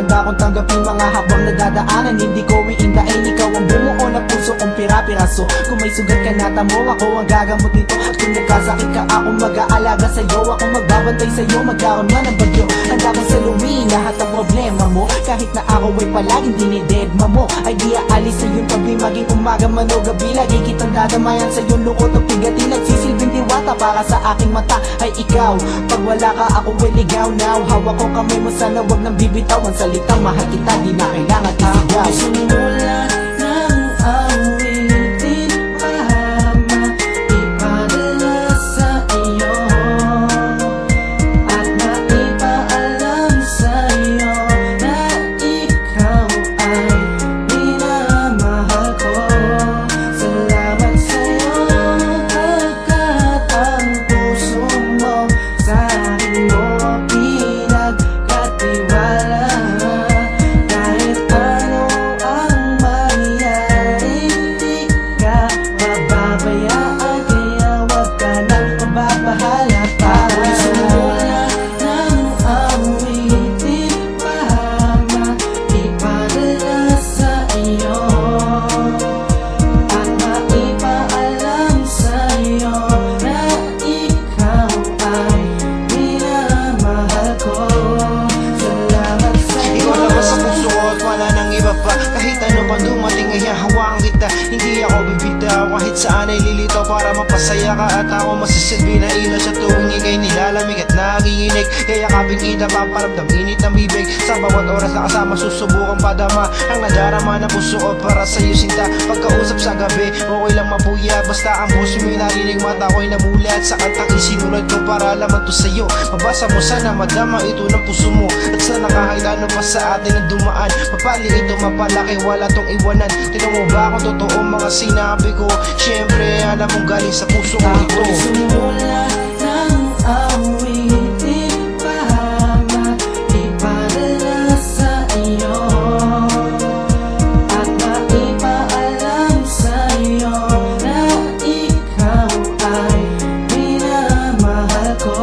handa kong tanggapin mga habang nadadaanan. Hindi ko iindain, ikaw ang bumuo na puso kong pira-piraso. Kung may sugat ka natamo, ako ang gagamot nito. At kung nagkasakit ka, ako mag-aalaga sa'yo. Ako magbabantay sa'yo, magkaroon man ng bagyo. Handa kong saluhin lahat ng problema mo. Kahit na ako ay palaging dinidedma mo, ay di aalis sa iyong tabi. Maging umaga man o gabi, lagi kitang dadamayan sa iyong lukot o pigatin. Nagsisilbing diwata para sa aking mata ay ikaw. Pag wala ka, ako ay ligaw now. Hawak ko kamay mo, sana wag nang bibitaw. Ang salitang mahal kita, di na kailangan isigaw. Ako'y sumulat ng awitin para maipadala sa iyo at maipaalam sa iyo na ikaw ay minamahal ko. Salamat sa iyo pagkat ang puso mo sa akin mo pinagkatiwala. Kahit ano ang mangyari, di ka pababayaan, kaya wag ka nang mababahala pa. Ako'y sumulat ng awitin para maipadala sa iyo at maipaalam sa iyo na ikaw ay minamahal ko. Salamat sa iyo. Ikaw naman sa puso ko at wala nang iba pa. Kahit ano pa dumating ay hahawakan kita. Hindi ako bibitaw kahit saan ay lilito para mapasaya ka. At ako masisilbi na ilaw sa tuwing ikay nilalamig at naginginig. Yayakapin kita, paparamdam init ng bibig. Sa bawat oras na kasama susubukan padama ang nadarama ng puso ko para sa'yo sinta. Pagkausap sa gabi, okay lang mapuya. Basta ang puso mo'y narinig, mata ko'y namulat sa kantang isinulat ko para laman to sa'yo. Mabasa mo sana madama ito ng puso mo. At sana kahit ano pa sa atin ang dumaan, mapali ito mapalaki, wala tong iwanan. Tinan mo ba kung totoo mga sinabi ko? Siyempre alam mong galing sa puso ko ito. Ako'y sumulat ng awitin para maipadala sa iyo at maipaalam sa iyo na ikaw ay minamahal ko.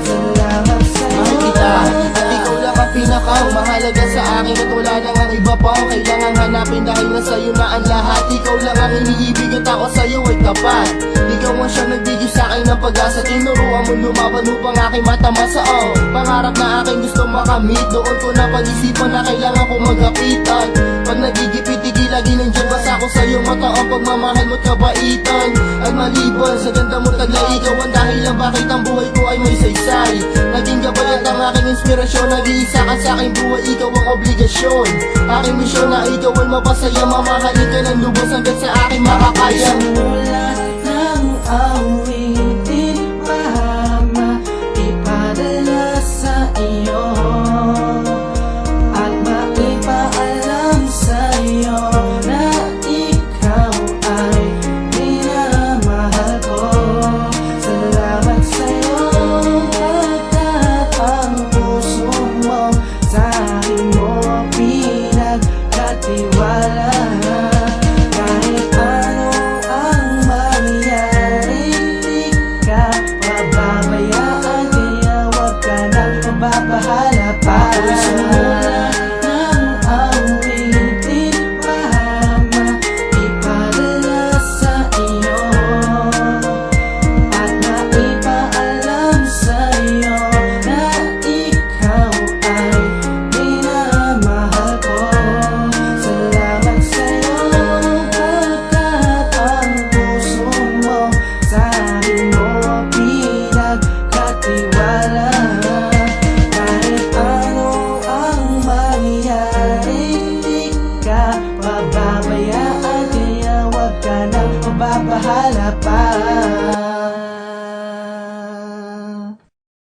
Salamat sa iyo. Mahal kita at ikaw lang ang pinakamahalaga sa akin at wala nang ang iba pa ang kailangang hanapin dahil nasa iyo na ang lahat. Ikaw lang ang iniibig at ako sa iyo ay tapat. Ikaw ang siyang nagbigay sa akin ng pag-asa. Tinuruan mo lumaban upang aking matamasa. Pangarap na aking gusto makamit, doon ko na pag-isipan na kailangan ko magkapitan. Pag nagigipit, lagi nandiyan basta ako sa iyong mata ang pagmamahal mo't kabaitan. At maliban sa ganda mo taglay, ikaw ang dahilan bakit ang buhay ko ay may saysay. Naging gabay at ang aking inspirasyon, nag-iisa ka sa aking buhay, ikaw ang obligasyon. Aking misyon na ikaw ay mapasaya, mamahalin ka ng lubos hanggang sa aking makakaya. Sumulat ng awitin para maipadala sa iyo at maipaalam sa iyo na ikaw ay minamahal ko. Salamat sa iyo pagkat ang puso mo sa akin mo pinagkatiwala. Kahit ano ang mangyari, di ka pababayaan, kaya wag ka nang mababahala pa. Ako'y sumulat ng awitin para maipadala sa iyo at maipaalam sa iyo na ikaw ay minamahal ko. Salamat sa iyo pagkat ang puso mo sa akin mo pinagkatiwala. Kahit ano ang mangyari, di ka pababayaan, kaya wag ka nang mababahala pa.